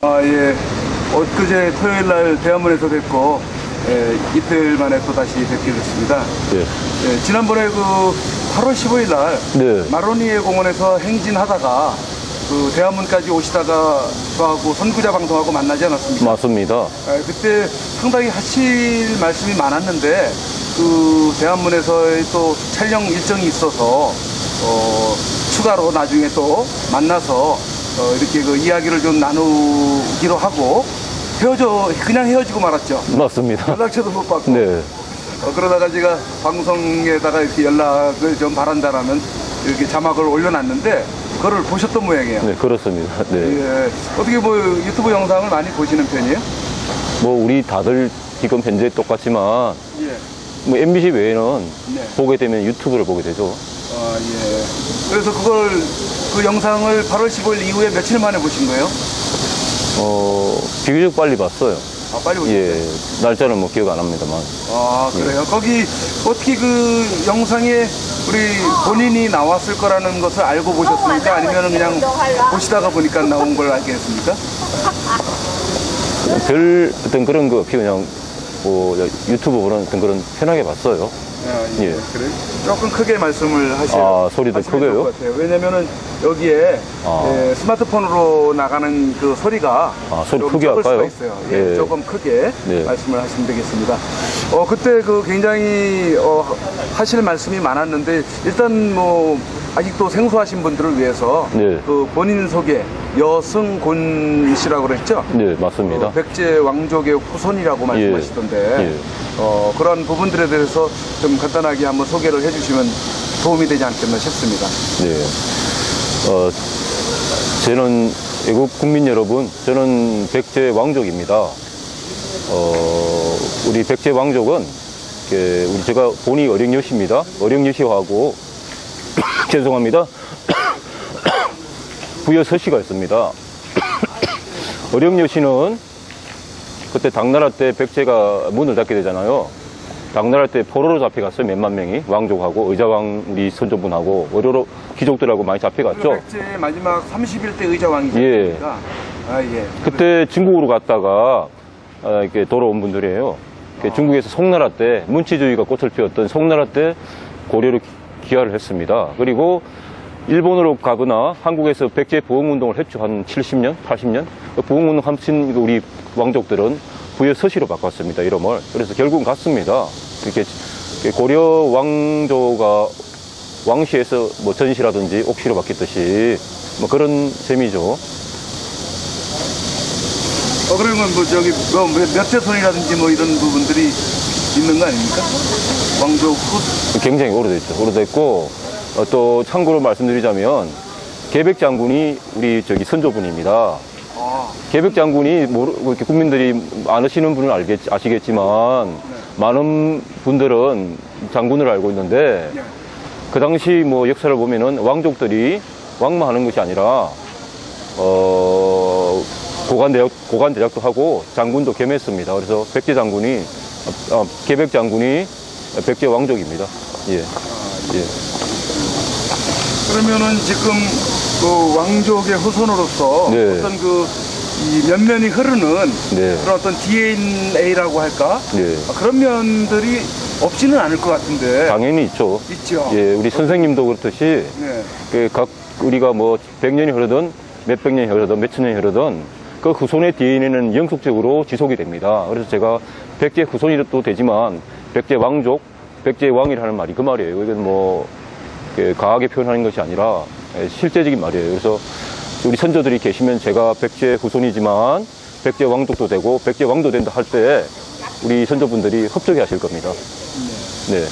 예. 엊그제 토요일 날 대한문에서 뵙고, 이틀 만에 또 다시 뵙게 됐습니다. 예. 예, 지난번에 그 8월 15일 날 네. 마로니에 공원에서 행진하다가 그 대한문까지 오시다가 저하고 선구자 방송하고 만나지 않았습니까? 맞습니다. 그때 상당히 하실 말씀이 많았는데 그 대한문에서의 또 촬영 일정이 있어서 추가로 나중에 또 만나서 이렇게 그 이야기를 좀 나누기로 하고 그냥 헤어지고 말았죠. 맞습니다. 연락처도 못 받고. 네. 그러다가 제가 방송에다가 이렇게 연락을 좀 바란다라는 이렇게 자막을 올려놨는데 그걸 보셨던 모양이에요. 네, 그렇습니다. 네. 예. 어떻게 뭐 유튜브 영상을 많이 보시는 편이에요? 뭐 우리 다들 지금 현재 똑같지만 예. 뭐 MBC 외에는 네. 보게 되면 유튜브를 보게 되죠. 예. 그래서 그 영상을 8월 15일 이후에 며칠 만에 보신 거예요? 비교적 빨리 봤어요. 빨리 보셨어요? 예. 날짜는 뭐 기억 안 합니다만. 그래요? 거기 어떻게 그 영상에 우리 본인이 나왔을 거라는 것을 알고 보셨습니까? 아니면 그냥 보시다가 보니까 나온 걸 알게 됐습니까? 별 어떤 그런 거 없이 그냥 뭐 유튜브 보는 어떤 그런 편하게 봤어요. 예. 그래. 조금 크게 말씀을 하셔야 소리도 크게요? 것 같아요. 왜냐면은 여기에 스마트폰으로 나가는 그 소리가 소리 좀 크게 적을 수가 할까요? 있어요. 예. 조금 크게 네. 말씀을 하시면 되겠습니다. 그때 그 굉장히 하실 말씀이 많았는데 일단 뭐 아직도 생소하신 분들을 위해서 네. 그 본인 소개 여승곤 씨라고 그랬죠? 네, 맞습니다. 백제 왕족의 후손이라고 말씀하시던데 그런 부분들에 대해서 좀 간단하게 한번 소개를 해주시면 도움이 되지 않겠나 싶습니다. 네. 저는 애국 국민 여러분, 저는 백제 왕족입니다. 우리 백제 왕족은 제가 본이 어령여시입니다. 어령여시하고 죄송합니다. 부여 서씨가 있습니다. 어령여시는 그때 당나라 때 백제가 문을 닫게 되잖아요. 당나라 때 포로로 잡혀갔어요. 몇만 명이. 왕족하고 의자왕 우리 선조분하고 어려로 귀족들하고 많이 잡혀갔죠. 백제의 마지막 31대 의자왕이죠. 예. 예. 그때 중국으로 갔다가 이렇게 돌아온 분들이에요. 중국에서 송나라 때 문치주의가 꽃을 피웠던 송나라 때 고려로 귀화를 했습니다. 그리고 일본으로 가거나 한국에서 백제 부흥운동을 했죠. 한 70년, 80년. 부흥운동 함친 우리 왕족들은 부여 서씨로 바꿨습니다. 이름을. 그래서 결국은 갔습니다. 이렇게 고려 왕조가 왕시에서 뭐 전시라든지 옥시로 바뀌었듯이 뭐 그런 셈이죠. 그러면 뭐 저기 몇제손이라든지 뭐 이런 부분들이 있는 거 아닙니까? 왕족 후. 굉장히 오래됐죠. 오래됐고 또 참고로 말씀드리자면 계백 장군이 우리 선조분입니다. 계백 장군이 이렇게 국민들이 아시는 분은 아시겠지만 많은 분들은 장군을 알고 있는데 그 당시 뭐 역사를 보면은 왕족들이 왕만하는 것이 아니라 고관 대작도 하고 장군도 겸했습니다. 그래서 백제 장군이 계백 장군이 백제 왕족입니다. 예. 예. 그러면은 지금 그 왕족의 후손으로서 네. 어떤 이 면면이 흐르는 네. 그런 어떤 DNA라고 할까? 네. 그런 면들이 없지는 않을 것 같은데. 당연히 있죠. 있죠. 예, 우리 선생님도 그렇듯이 네. 우리가 뭐 100년이 흐르든 몇백 년이 흐르든 몇천 년이 흐르든 그 후손의 DNA는 영속적으로 지속이 됩니다. 그래서 제가 백제 후손이도 되지만 백제 왕족, 백제 왕이라는 말이 그 말이에요. 이건 뭐 과하게 표현하는 것이 아니라 실제적인 말이에요. 그래서 우리 선조들이 계시면 제가 백제 후손이지만 백제 왕족도 되고 백제 왕도 된다 할 때 우리 선조분들이 협조해 하실 겁니다. 네.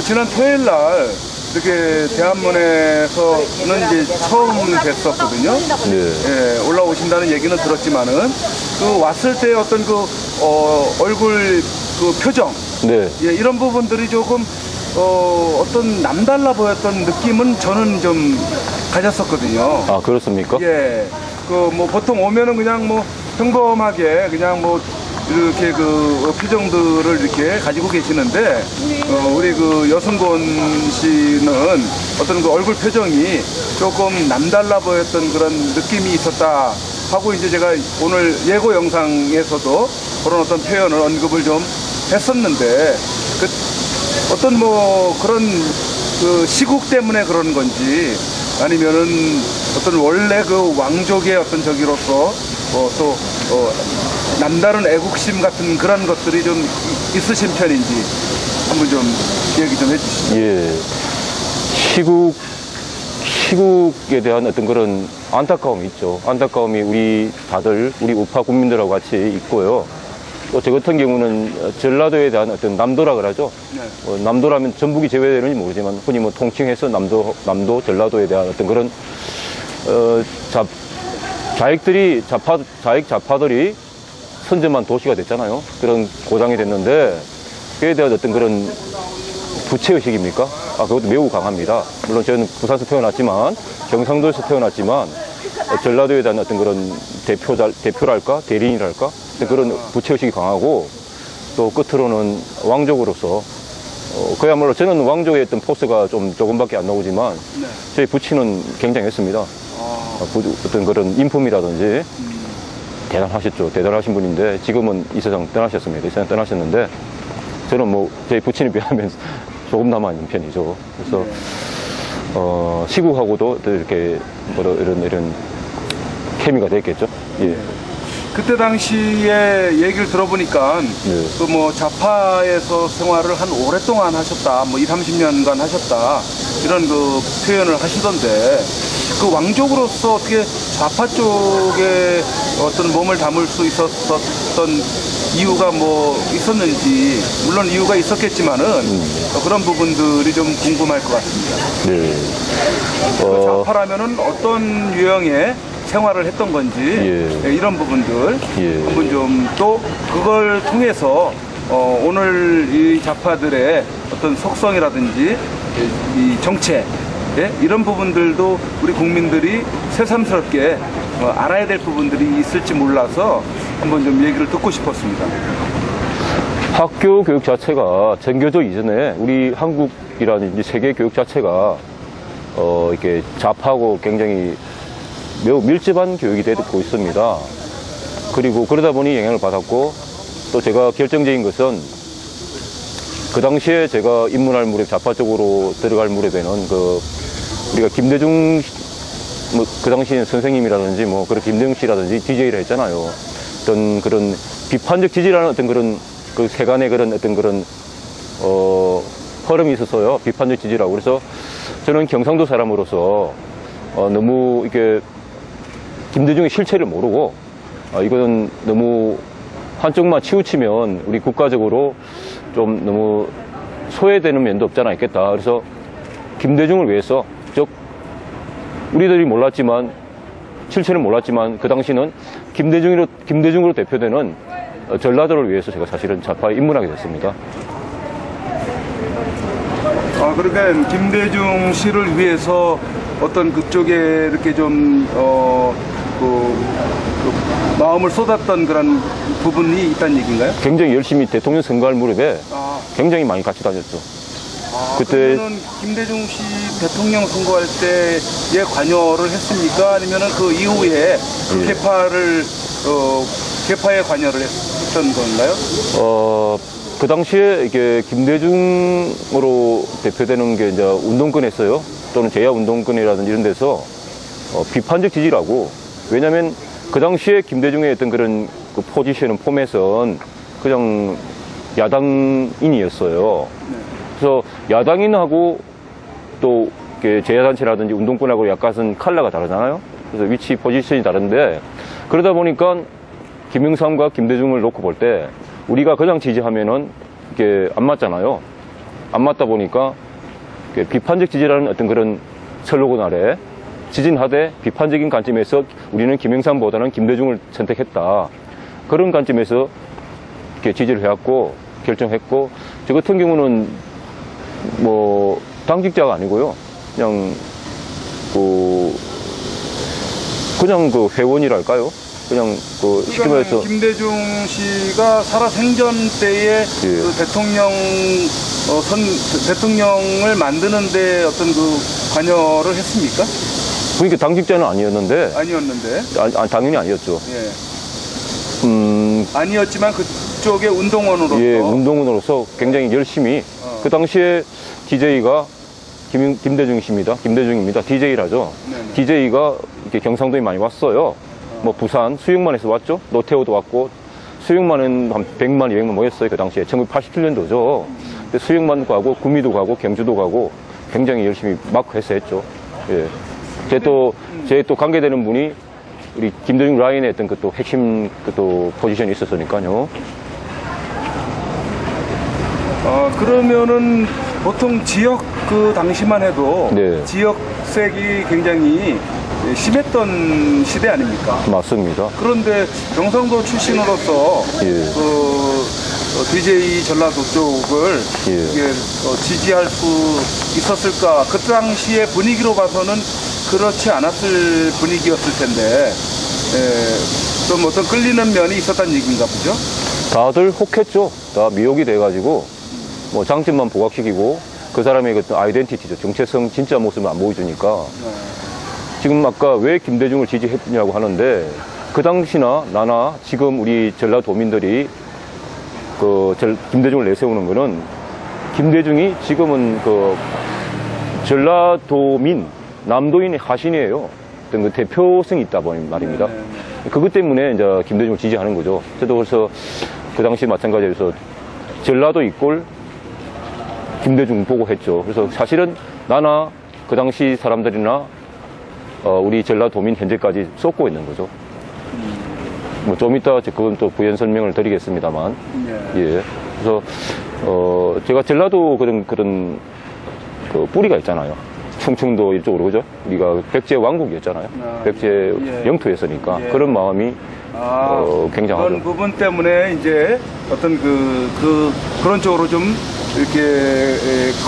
지난 토요일 날 이렇게 대한문에서는 이제 처음 뵀었거든요. 네. 예, 올라오신다는 얘기는 들었지만은 그 왔을 때 어떤 얼굴 표정, 네. 예, 이런 부분들이 조금 어떤 남달라 보였던 느낌은 저는 좀 가졌었거든요. 아, 그렇습니까? 예. 뭐 보통 오면은 그냥 뭐 평범하게 그냥 뭐 이렇게 표정들을 이렇게 가지고 계시는데 우리 여승곤 씨는 어떤 얼굴 표정이 조금 남달라 보였던 그런 느낌이 있었다 하고 이제 제가 오늘 예고 영상에서도 그런 어떤 표현을 언급을 좀 했었는데 어떤 뭐 그런 그 시국 때문에 그런 건지 아니면은 어떤 원래 그 왕족의 어떤 저기로서 또 남다른 애국심 같은 그런 것들이 좀 있으신 편인지 한번 좀 얘기 좀 해주시죠. 예. 시국에 대한 어떤 그런 안타까움이 있죠. 안타까움이 우리 우파 국민들하고 같이 있고요. 또 저 같은 경우는 전라도에 대한 어떤 남도라 그러죠. 네. 남도라면 전북이 제외되는지 모르지만 흔히 뭐 통칭해서 남도, 전라도에 대한 어떤 그런 좌익 좌파들이 선점한 도시가 됐잖아요. 그런 고장이 됐는데 그에 대한 어떤 그런 부채의식입니까? 그것도 매우 강합니다. 물론 저는 부산에서 태어났지만 경상도에서 태어났지만 전라도에 대한 어떤 그런 대표랄까 대리인이랄까 그런 부채의식이 강하고 또 끝으로는 왕족으로서 그야말로 저는 왕족의 어떤 포스가 조금밖에 안 나오지만 저희 부친은 굉장했습니다. 어떤 그런 인품이라든지 대단하셨죠. 대단하신 분인데 지금은 이 세상 떠나셨습니다. 이 세상 떠나셨는데 저는 뭐 저희 부친에 비하면 조금 남아있는 편이죠. 그래서 시국하고도 이렇게 이런 케미가 됐겠죠. 예. 그때 당시에 얘기를 들어보니까 네. 그 뭐 좌파에서 생활을 한 오랫동안 하셨다, 뭐 30년간 하셨다 이런 그 표현을 하시던데 그 왕족으로서 어떻게 좌파 쪽에 어떤 몸을 담을 수 있었던 이유가 뭐 있었는지 물론 이유가 있었겠지만은 그런 부분들이 좀 궁금할 것 같습니다. 네. 그 좌파라면은 어떤 유형의 생활을 했던 건지 예. 이런 부분들 예. 한번 좀 또 그걸 통해서 오늘 이 좌파들의 어떤 속성이라든지 이 정체 이런 부분들도 우리 국민들이 새삼스럽게 알아야 될 부분들이 있을지 몰라서 한번 좀 얘기를 듣고 싶었습니다. 학교 교육 자체가 전교조 이전에 우리 한국이라든지 세계 교육 자체가 이렇게 좌파하고 굉장히 매우 밀접한 교육이 되고 있습니다. 그리고 그러다 보니 영향을 받았고 또 제가 결정적인 것은 그 당시에 제가 입문할 무렵 좌파 쪽으로 들어갈 무렵에는 우리가 김대중 그 당시에 선생님이라든지 그런 김대중 씨라든지 DJ를 했잖아요. 어떤 그런 비판적 지지라는 어떤 그런 그 세간의 그런 어떤 그런 흐름이 있어서요. 비판적 지지라고. 그래서 저는 경상도 사람으로서 너무 이렇게 김대중의 실체를 모르고 이거는 너무 한쪽만 치우치면 우리 국가적으로 좀 너무 소외되는 면도 없지 않아 있겠다. 그래서 김대중을 위해서 즉 우리들이 몰랐지만 실체는 몰랐지만 그 당시는 김대중으로 대표되는 전라도를 위해서 제가 사실은 좌파에 입문하게 됐습니다. 그러니까 김대중 씨를 위해서 어떤 그쪽에 이렇게 좀 마음을 쏟았던 그런 부분이 있다는 얘기인가요? 굉장히 열심히 대통령 선거할 무렵에 굉장히 많이 같이 다녔죠. 그때 그러면은 김대중 씨 대통령 선거할 때에 관여를 했습니까? 아니면은 그 이후에 예. 개파에 관여를 했던 건가요? 그 당시에 이게 김대중으로 대표되는 게 이제 운동권에서요, 또는 제야 운동권이라든지 이런 데서 비판적 지지라고. 왜냐하면 그 당시에 김대중의 어떤 그런 그 포지션은 포맷은 그냥 야당인이었어요. 그래서 야당인하고 또 제야단체라든지 운동권하고 약간은 컬러가 다르잖아요. 그래서 위치 포지션이 다른데 그러다 보니까 김영삼과 김대중을 놓고 볼 때 우리가 그냥 지지하면은 이게 안 맞잖아요. 안 맞다 보니까 비판적 지지라는 어떤 그런 슬로건 아래 지진하되 비판적인 관점에서 우리는 김영삼보다는 김대중을 선택했다. 그런 관점에서 이렇게 지지를 해왔고 결정했고 저 같은 경우는 뭐 당직자가 아니고요. 그냥 그 회원이랄까요? 그냥 쉽게 말해서 김대중 씨가 살아생전 때에 예. 그 대통령을 만드는데 어떤 그 관여를 했습니까? 그러니까 당직자는 아니었는데, 아니었는데. 당연히 아니었죠. 예. 아니었지만 그쪽의 운동원으로서. 예, 운동원으로서 굉장히 열심히, 그 당시에 DJ가 김대중입니다. DJ라죠. DJ가 이렇게 경상도에 많이 왔어요. 뭐 부산, 수육만에서 왔죠. 노태우도 왔고, 수육만은 한 100만, 200만 모였어요. 그 당시에. 1987년도죠. 근데 수육만 가고, 구미도 가고, 경주도 가고, 굉장히 열심히 마크해서 했죠. 예. 제 또 관계되는 분이 우리 김대중 라인에 어떤 그 또 핵심 그 또 포지션이 있었으니까요. 그러면은 보통 지역 그 당시만 해도 네. 지역색이 굉장히 심했던 시대 아닙니까? 맞습니다. 그런데 경상도 출신으로서 예. DJ 전라도 쪽을 예. 이게 지지할 수 있었을까? 그 당시의 분위기로 봐서는 그렇지 않았을 분위기였을 텐데 좀 어떤 끌리는 면이 있었다는 얘기인가 보죠? 다들 혹했죠. 다 미혹이 돼가지고 뭐 장점만 부각시키고 그 사람의 그 아이덴티티죠. 정체성 진짜 모습을 안 보여주니까. 지금 아까 왜 김대중을 지지했냐고 하는데 그 당시나 나나 지금 우리 전라도민들이 김대중을 내세우는 거는 김대중이 지금은 전라도민, 남도인의 화신이에요. 어떤 그 대표성이 있다 보니 말입니다. 그것 때문에 이제 김대중을 지지하는 거죠. 저도 그래서 그 당시 마찬가지로 전라도 이꼴 김대중 보고 했죠. 그래서 사실은 나나 그 당시 사람들이나 우리 전라도민 현재까지 쏟고 있는 거죠. 뭐 좀 이따 그건 또 부연 설명을 드리겠습니다만. 예. 그래서 제가 전라도 그런 그 뿌리가 있잖아요. 충청도 이쪽으로 그죠? 우리가 백제 왕국이었잖아요. 백제 영토였으니까 그런 마음이 굉장하죠. 그런 부분 때문에 이제 어떤 그런 쪽으로 좀 이렇게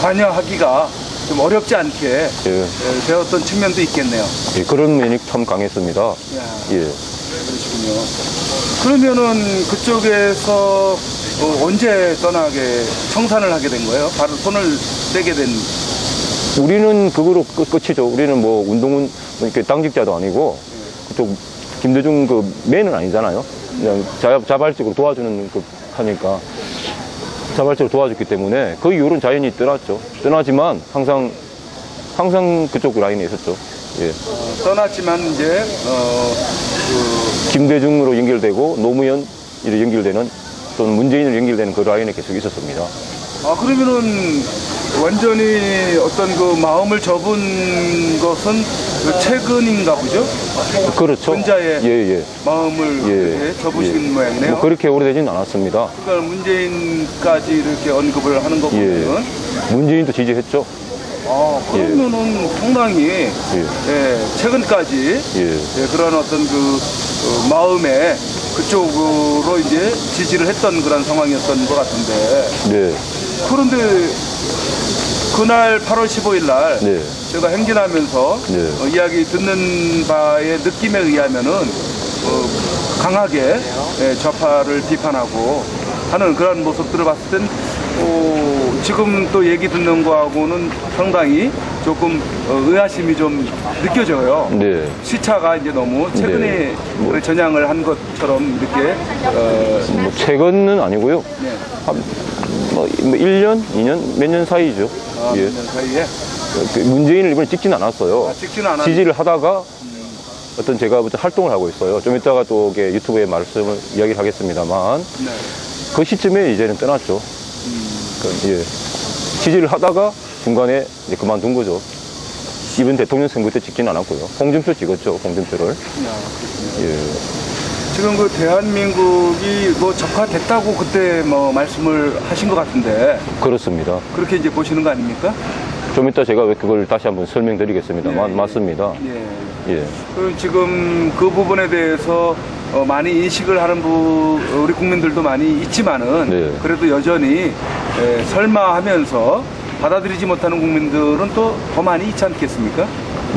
관여하기가 좀 어렵지 않게 되었던 측면도 있겠네요. 예, 그런 면이 참 강했습니다. 예. 그러시군요. 그러면은 그쪽에서 언제 청산을 하게 된 거예요? 바로 손을 떼게 된. 우리는 그거로 끝이죠. 우리는 뭐 운동은 이렇게 당직자도 아니고 그쪽 김대중 그 맨은 아니잖아요. 그냥 자발적으로 도와주는 하니까 자발적으로 도와줬기 때문에 그 이후로는 자연히 떠났죠. 떠나지만 항상 그쪽 라인에 있었죠. 예. 떠났지만 이제 김대중으로 연결되고 노무현 이로 연결되는 또는 문재인으로 연결되는 그 라인에 계속 있었습니다. 그러면은 완전히 어떤 그 마음을 접은 것은 최근인가 보죠? 그렇죠. 혼자의 마음을 접으신 모양이네요. 뭐 그렇게 오래되진 않았습니다. 그러니까 문재인까지 이렇게 언급을 하는 거 보면 문재인도 지지했죠. 그러면은 상당히 최근까지 그런 어떤 마음에 그쪽으로 이제 지지를 했던 그런 상황이었던 것 같은데. 그런데 그날 8월 15일 날 제가 행진하면서 이야기 듣는 바의 느낌에 의하면은 강하게 좌파를 비판하고 하는 그런 모습들을 봤을 땐 지금 또 얘기 듣는 거하고는 상당히 조금 의아심이 좀 느껴져요. 시차가 이제 너무 최근에 전향을 한 것처럼 이렇게 뭐 최근은 아니고요. 뭐 1년, 2년, 몇 년 사이죠. 몇 년 사이에? 문재인을 이번에 찍지는 않았어요. 찍지는 않았는데. 지지를 하다가 어떤 제가 활동을 하고 있어요. 좀 이따가 또 유튜브에 이야기를 하겠습니다만 그 시점에 이제는 떠났죠. 지지를 하다가 중간에 이제 그만둔 거죠. 이번 대통령 선거 때 찍지는 않았고요. 홍준표 찍었죠. 홍준표를. 지금 그 대한민국이 뭐 적화됐다고 그때 뭐 말씀을 하신 것 같은데. 그렇습니다. 그렇게 이제 보시는 거 아닙니까? 좀 이따 제가 그걸 다시 한번 설명드리겠습니다만 맞습니다. 그럼 지금 그 부분에 대해서 많이 인식을 하는 우리 국민들도 많이 있지만은 그래도 여전히 설마 하면서 받아들이지 못하는 국민들은 또 더 많이 있지 않겠습니까?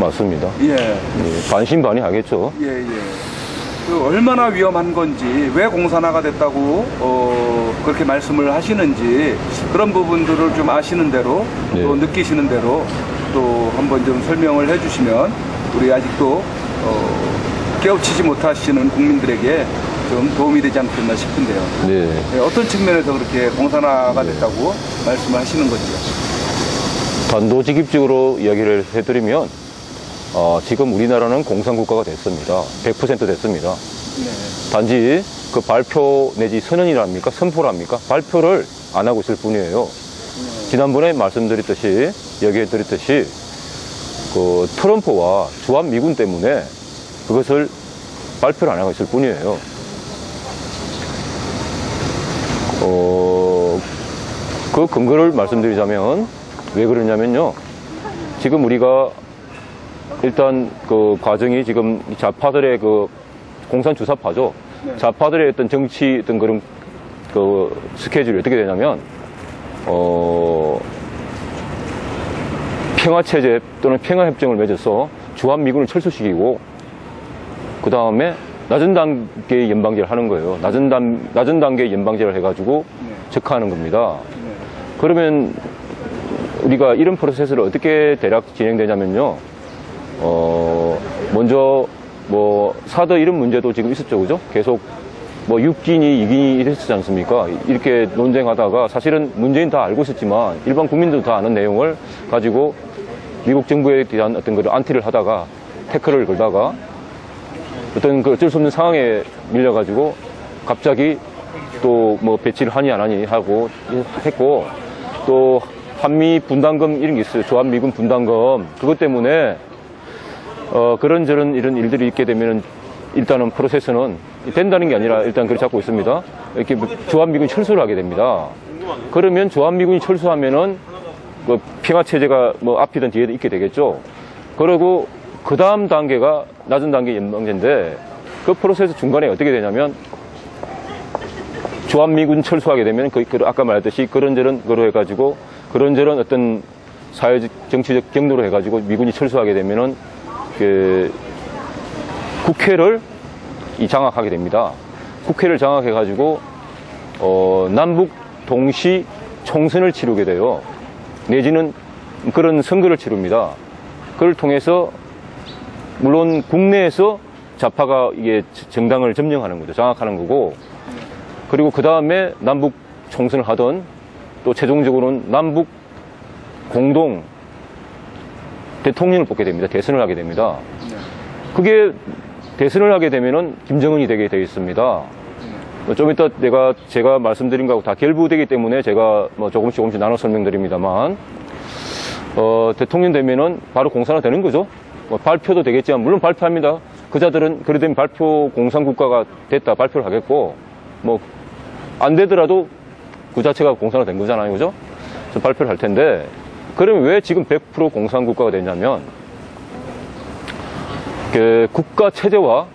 맞습니다. 반신반의 하겠죠. 얼마나 위험한 건지, 왜 공산화가 됐다고 그렇게 말씀을 하시는지 그런 부분들을 좀 아시는 대로 또 느끼시는 대로 또 한번 좀 설명을 해주시면 우리 아직도 깨우치지 못하시는 국민들에게 좀 도움이 되지 않겠나 싶은데요. 네. 네, 어떤 측면에서 그렇게 공산화가 됐다고 말씀을 하시는 건지요? 단도직입적으로 이야기를 해드리면 지금 우리나라는 공산국가가 됐습니다. 100% 됐습니다. 네. 단지 그 발표 내지 선언이랍니까? 선포랍니까? 발표를 안 하고 있을 뿐이에요. 지난번에 말씀드렸듯이, 얘기해드렸듯이, 그 트럼프와 주한미군 때문에 그것을 발표를 안 하고 있을 뿐이에요. 그 근거를 말씀드리자면, 왜 그러냐면요. 지금 우리가 일단 그 과정이 지금 좌파들의 그 공산주사파죠. 네. 좌파들의 어떤 정치 어떤 그런 그 스케줄이 어떻게 되냐면, 평화체제 또는 평화협정을 맺어서 주한미군을 철수시키고, 그 다음에 낮은 단계의 연방제를 하는 거예요. 낮은 단계의 연방제를 해가지고 네. 적화하는 겁니다. 네. 그러면 우리가 이런 프로세스를 어떻게 대략 진행되냐면요. 먼저 뭐 사드 이런 문제도 지금 있었죠, 그죠? 계속 뭐 6기니 2기니 이랬지 않습니까? 이렇게 논쟁하다가 사실은 문재인 다 알고 있었지만 일반 국민들도 다 아는 내용을 가지고 미국 정부에 대한 어떤 그런 안티를 하다가 태클을 걸다가 어떤 그 어쩔 수 없는 상황에 밀려가지고 갑자기 또 뭐 배치를 하니 안 하니 하고 했고, 또 한미 분담금 이런 게 있어요. 주한미군 분담금. 그것 때문에 그런저런 이런 일들이 있게 되면은 일단은 프로세스는 된다는 게 아니라 일단 그렇게 잡고 있습니다. 이렇게 주한미군이 철수를 하게 됩니다. 그러면 주한미군이 철수하면은 그 평화체제가 뭐 앞이든 뒤에든 있게 되겠죠. 그리고 그 다음 단계가 낮은 단계 연방제인데, 그 프로세스 중간에 어떻게 되냐면 주한미군 철수하게 되면 아까 말했듯이 그런저런 거로 해가지고 그런저런 어떤 사회적 정치적 경로로 해가지고 미군이 철수하게 되면은 그 국회를 장악하게 됩니다. 국회를 장악해가지고 남북 동시 총선을 치르게 돼요. 내지는 그런 선거를 치릅니다. 그걸 통해서 물론 국내에서 좌파가 이게 정당을 점령하는 거죠. 장악하는 거고, 그리고 그 다음에 남북 총선을 하던, 또 최종적으로는 남북 공동 대통령을 뽑게 됩니다. 대선을 하게 됩니다. 그게 대선을 하게 되면은 김정은이 되게 되어 있습니다. 좀 이따 제가 말씀드린 거하고 다 결부되기 때문에 제가 뭐 조금씩 나눠 설명드립니다만, 대통령 되면은 바로 공산화 되는 거죠. 뭐 발표도 되겠지만, 물론 발표합니다. 그자들은 그래 되면 발표 공산국가가 됐다 발표를 하겠고, 뭐 안 되더라도 그 자체가 공산화 된 거잖아요, 그죠? 그래서 발표를 할 텐데, 그러면 왜 지금 100% 공산국가가 되냐면, 그 국가 체제와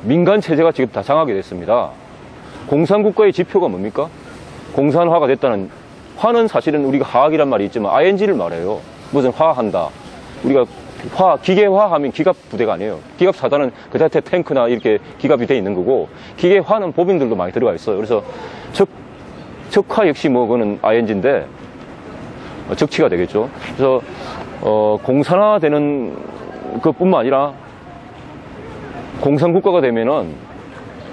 민간 체제가 지금 다 장악이 됐습니다. 공산국가의 지표가 뭡니까? 공산화가 됐다는, 화는 사실은 우리가 화학이란 말이 있지만 ing를 말해요. 무슨 화한다. 우리가 기계화하면 기갑 부대가 아니에요. 기갑 사단은 그 자체 탱크나 이렇게 기갑이 돼 있는 거고, 기계화는 보병들도 많이 들어가 있어요. 그래서 적화 역시 뭐 그거는 ing인데 적치가 되겠죠. 그래서 공산화되는 것뿐만 아니라 공산국가가 되면은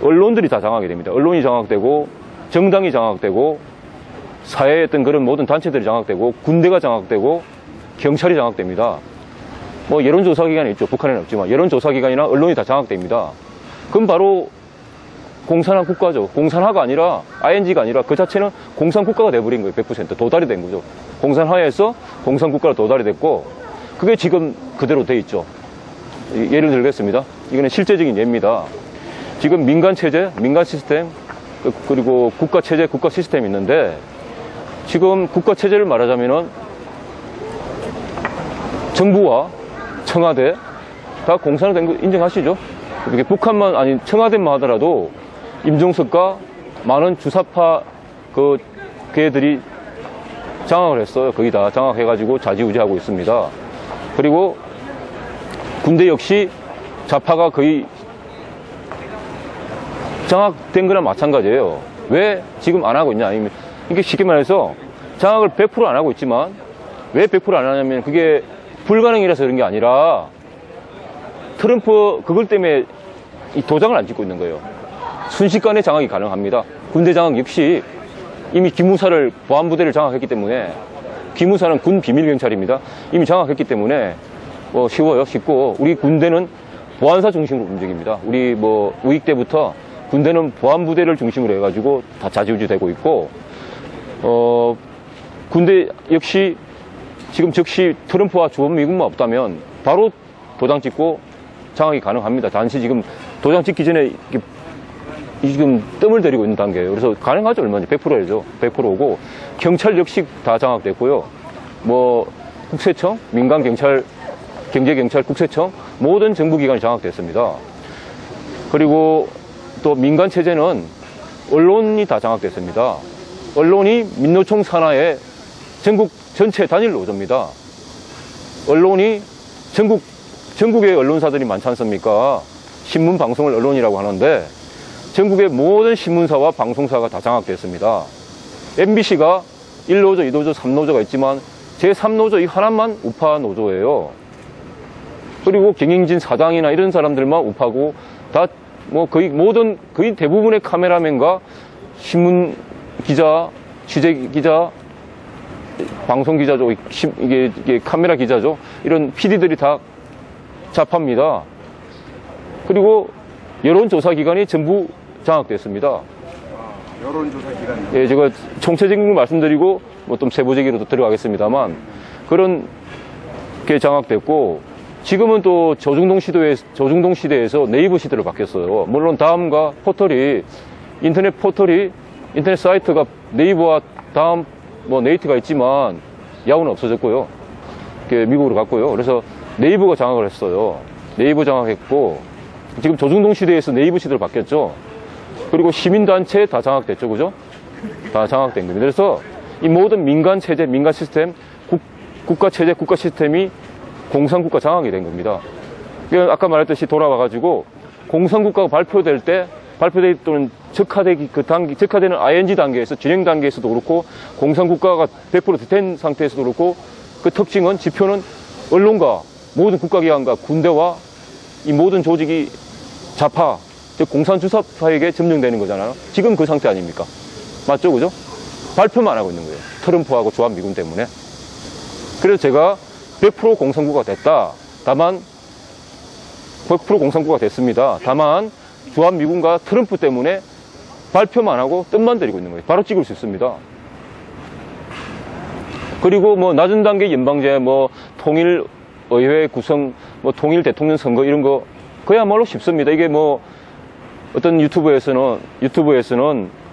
언론들이 다 장악이 됩니다. 언론이 장악되고, 정당이 장악되고, 사회의 어떤 그런 모든 단체들이 장악되고, 군대가 장악되고, 경찰이 장악됩니다. 뭐 여론조사기관이 있죠. 북한에는 없지만 여론조사기관이나 언론이 다 장악됩니다. 그럼 바로 공산화 국가죠. 공산화가 아니라 ing가 아니라 그 자체는 공산국가가 돼버린 거예요. 100% 도달이 된 거죠. 공산화에서 공산국가로 도달이 됐고, 그게 지금 그대로 돼 있죠. 예를 들겠습니다. 이거는 실제적인 예입니다. 지금 민간체제, 민간 시스템, 그리고 국가체제, 국가 시스템이 있는데, 지금 국가체제를 말하자면은 정부와 청와대 다 공산화된 거 인정하시죠? 이렇게 북한만 아니 청와대만 하더라도 임종석과 많은 주사파 걔들이 장악을 했어요. 거의 다 장악해가지고 좌지우지하고 있습니다. 그리고 군대 역시 좌파가 거의 장악된 거랑 마찬가지예요. 왜 지금 안 하고 있냐? 이게 쉽게 말해서 장악을 100% 안 하고 있지만, 왜 100% 안 하냐면 그게 불가능이라서 그런 게 아니라 트럼프 그걸 때문에 이 도장을 안 찍고 있는 거예요. 순식간에 장악이 가능합니다. 군대 장악 역시 이미 기무사를 보안부대를 장악했기 때문에 기무사는 군 비밀경찰입니다. 이미 장악했기 때문에 쉬워요. 쉽고 우리 군대는 보안사 중심으로 움직입니다. 우리 우익 때부터 군대는 보안부대를 중심으로 해가지고 다 좌지우지되고 있고 군대 역시 지금 즉시 트럼프와 주한미군만 없다면 바로 도장 찍고 장악이 가능합니다. 단지 지금 도장 찍기 전에 지금 뜸을 들이고 있는 단계예요. 그래서 가능하죠. 얼마든지 100%죠. 100%고 경찰 역시 다 장악됐고요. 국세청, 민간경찰, 경제경찰, 국세청 모든 정부기관이 장악됐습니다. 그리고 또 민간체제는 언론이 다 장악됐습니다. 언론이 민노총 산하의 전국 전체 단일 노조입니다. 언론이 전국의 언론사들이 많지 않습니까? 신문, 방송을 언론이라고 하는데 전국의 모든 신문사와 방송사가 다 장악됐습니다. MBC가 1노조, 2노조, 3노조가 있지만 제3노조 이 하나만 우파 노조예요. 그리고 경영진 사장이나 이런 사람들만 우파고 다 거의 대부분의 카메라맨과 신문 기자, 취재 기자, 방송 기자죠. 이게 카메라 기자죠. 이런 PD들이 다 좌파입니다. 그리고 여론조사 기관이 전부 장악됐습니다. 여론조사 기관. 예, 제가 총체적인 걸 말씀드리고 좀 세부적으로도 들어가겠습니다만 그런 게 장악됐고 지금은 또 조중동 시대에서 네이버 시대로 바뀌었어요. 물론 다음과 인터넷 사이트가 네이버와 다음 네이트가 있지만 야후는 없어졌고요. 미국으로 갔고요. 그래서 네이버가 장악을 했어요. 네이버 장악했고 지금 조중동 시대에서 네이버 시대로 바뀌었죠. 그리고 시민단체 다 장악됐죠. 그죠? 다 장악된 겁니다. 그래서 이 모든 민간 체제, 민간 시스템, 국가 체제, 국가 시스템이 공산국가 장악이 된 겁니다. 아까 말했듯이 돌아와가지고 공산국가가 발표될 또는 적화되는 ING 단계에서, 진행 단계에서도 그렇고, 공산국가가 100% 된 상태에서도 그렇고, 그 특징은, 지표는 언론과 모든 국가기관과 군대와 이 모든 조직이 좌파, 즉 공산주사파에게 점령되는 거잖아요. 지금 그 상태 아닙니까? 맞죠? 그죠? 발표만 안 하고 있는 거예요. 트럼프하고 주한미군 때문에. 그래서 제가 100% 공산국가가 됐다. 다만 100% 공산국가가 됐습니다. 다만 주한미군과 트럼프 때문에 발표만 하고 뜸만 들이고 있는 거예요. 바로 찍을 수 있습니다. 그리고 낮은 단계 연방제, 통일의회 구성, 통일 대통령 선거 이런 거 그야말로 쉽습니다. 이게 어떤 유튜브에서는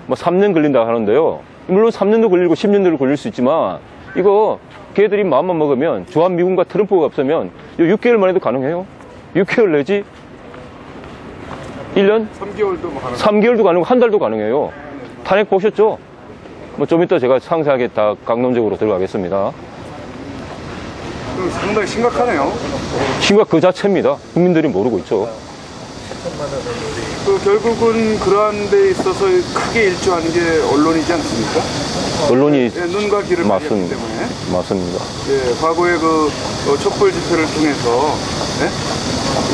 3년 걸린다 하는데요. 물론 3년도 걸리고 10년도 걸릴 수 있지만 이거 걔들이 마음만 먹으면 주한미군과 트럼프가 없으면 6개월만 해도 가능해요. 6개월 내지 1년? 3개월도 가능해요. 3개월도 가능하고 한 달도 가능해요. 탄핵 보셨죠? 좀 이따 제가 상세하게 다 강론적으로 들어가겠습니다. 상당히 심각하네요. 심각 그 자체입니다. 국민들이 모르고 있죠. 결국은 그러한 데 있어서 크게 일조하는 게 언론이지 않습니까? 언론이 눈과 귀를 가리기 때문에. 맞습니다. 예, 과거에 촛불 집회를 통해서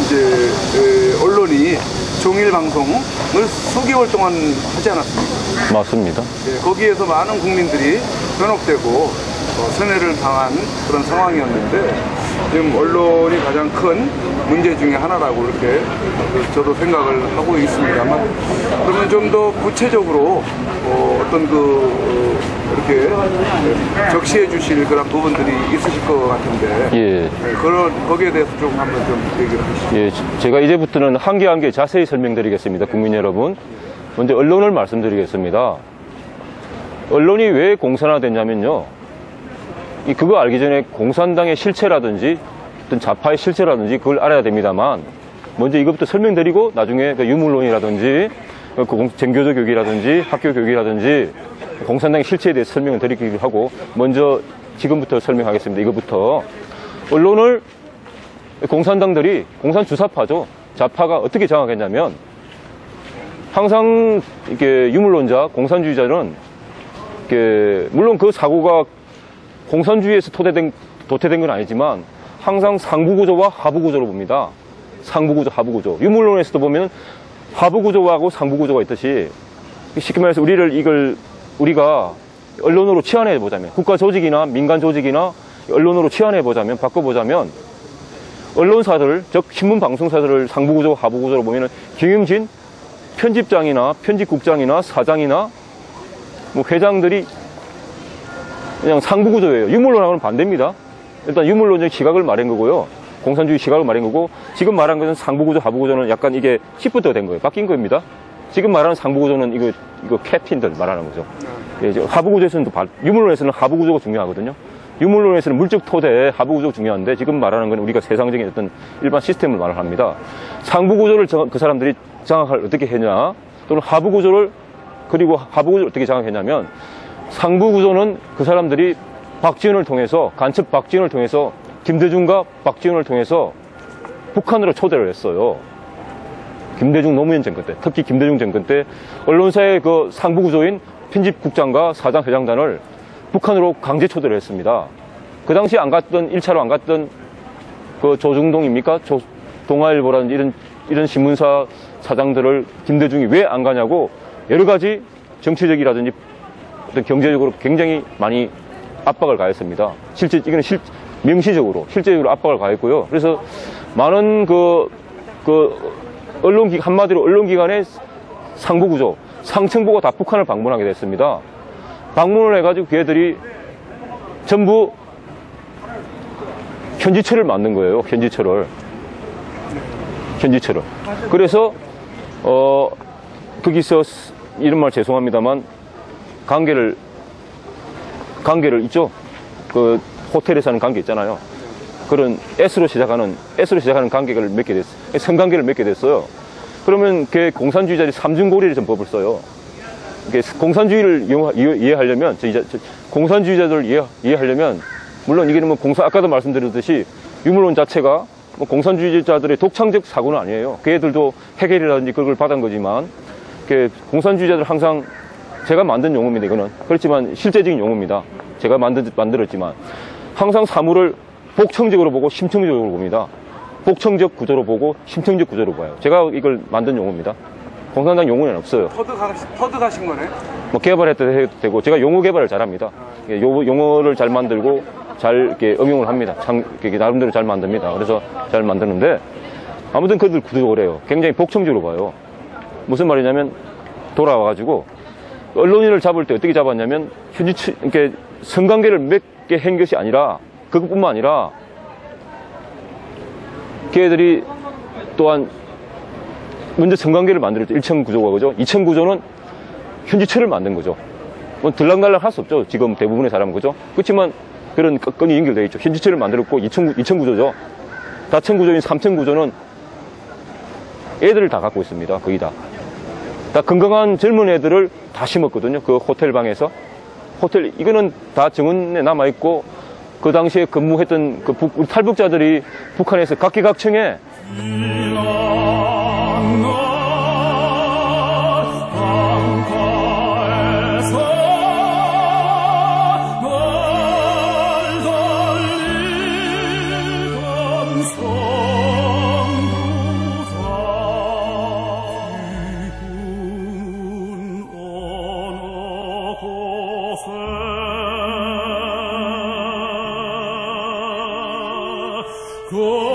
이제 언론이 종일 방송을 수개월 동안 하지 않았습니까? 맞습니다. 예, 거기에서 많은 국민들이 현혹되고 세뇌를 당한 그런 상황이었는데 지금 언론이 가장 큰 문제 중에 하나라고 이렇게 저도 생각을 하고 있습니다만 그러면 좀 더 구체적으로 어떤 이렇게 적시해 주실 그런 부분들이 있으실 것 같은데 예. 거기에 대해서 좀 한번 좀 얘기를 하시죠. 예, 제가 이제부터는 한 개 자세히 설명드리겠습니다. 국민 여러분. 먼저 언론을 말씀드리겠습니다. 언론이 왜 공산화됐냐면요. 그거 알기 전에 공산당의 실체라든지 어떤 좌파의 실체라든지 그걸 알아야 됩니다만 먼저 이것부터 설명드리고 나중에 유물론이라든지 정교조 교육이라든지 학교 교육이라든지 공산당의 실체에 대해서 설명을 드리기로 하고 먼저 지금부터 설명하겠습니다. 이것부터 언론을 공산당들이 공산주사파죠. 좌파가 어떻게 장악했냐면 항상 이렇게 유물론자, 공산주의자는 물론 그 사고가 공산주의에서 도태된 건 아니지만 항상 상부구조와 하부구조로 봅니다. 상부구조, 하부구조. 유물론에서도 보면 하부구조하고 상부구조가 있듯이 쉽게 말해서 우리가 언론으로 치환해 보자면, 국가 조직이나 민간 조직이나 언론으로 치환해 보자면, 바꿔보자면, 언론사들, 즉 신문 방송사들을 상부구조, 하부구조로 보면은 경영진, 편집장이나 편집국장이나 사장이나 뭐 회장들이 그냥 상부구조예요. 유물론하고는 반대입니다. 일단 유물론적 시각을 말한 거고요. 공산주의 시각을 말한 거고, 지금 말한 것은 상부구조, 하부구조는 약간 이게 시프트가 된 거예요. 바뀐 겁니다. 지금 말하는 상부구조는 이거 캡틴들 말하는 거죠. 예, 하부구조에서는 유물론에서는 하부구조가 중요하거든요. 유물론에서는 물적 토대, 하부구조가 중요한데, 지금 말하는 건 우리가 세상적인 어떤 일반 시스템을 말을 합니다. 상부구조를 그 사람들이 장악을 어떻게 했냐, 또는 그리고 하부구조를 어떻게 장악했냐면, 상부구조는 그 사람들이 박지원을 통해서, 간첩 박지원을 통해서, 김대중과 박지원을 통해서 북한으로 초대를 했어요. 김대중 노무현 정권 때, 특히 김대중 정권 때 언론사의 그 상부구조인 편집국장과 사장, 회장단을 북한으로 강제 초대를 했습니다. 그 당시 1차로 안 갔던 그 조중동입니까? 동아일보라는 이런 신문사 사장들을 김대중이 왜 안 가냐고 여러 가지 정치적이라든지 어떤 경제적으로 굉장히 많이 압박을 가했습니다. 이거는 명시적으로, 실제적으로 압박을 가했고요. 그래서 많은 한마디로 언론기관의 상부구조, 상층부가 다 북한을 방문하게 됐습니다. 방문을 해가지고 걔들이 전부 현지철을 만든 거예요. 현지철을. 그래서 거기서 이런 말 죄송합니다만 관계를 있죠. 그 호텔에서 하는 관계 있잖아요. 그런 S로 시작하는 관계를 맺게 됐어요. 성관계를 맺게 됐어요. 그러면 그 공산주의자들이 삼중고리의 전법을 써요. 공산주의를 이해하려면, 공산주의자들을 이해하려면, 물론 이게 뭐 아까도 말씀드렸듯이 유물론 자체가 뭐 공산주의자들의 독창적 사고는 아니에요. 걔들도 해겔이라든지 그걸 받은 거지만, 공산주의자들 항상 제가 만든 용어입니다, 이거는. 그렇지만 실제적인 용어입니다. 제가 만들었지만. 항상 사물을 복청적으로 보고 심청적으로 봅니다. 복청적 구조로 보고 심청적 구조로 봐요. 제가 이걸 만든 용어입니다. 공산당 용어는 없어요. 터득하신 거네? 뭐 개발해도 해도 되고, 제가 용어 개발을 잘합니다. 용어를 잘 만들고 잘 이렇게 응용을 합니다. 나름대로 잘 만듭니다. 그래서 잘 만드는데, 아무튼 그들 구조가 그래요. 굉장히 복청적으로 봐요. 무슨 말이냐면, 돌아와가지고 언론인을 잡을 때 어떻게 잡았냐면, 이렇게 성관계를 맺게 한 것이 아니라, 그것뿐만 아니라 걔들이 또한 먼저 성관계를 만들었죠. 1층 구조가, 그죠? 2층 구조는 현지체를 만든 거죠. 뭐 들락날락 할 수 없죠. 지금 대부분의 사람은, 그죠? 그렇지만 그런 건이 연결되어 있죠. 현지체를 만들었고, 2층 구조죠. 다층 구조인 3층 구조는 애들을 다 갖고 있습니다. 거의 다 건강한 젊은 애들을 다 심었거든요. 그 호텔 방에서. 이거는 다 정원에 남아있고, 그 당시에 근무했던 우리 탈북자들이 북한에서 각기각층에 고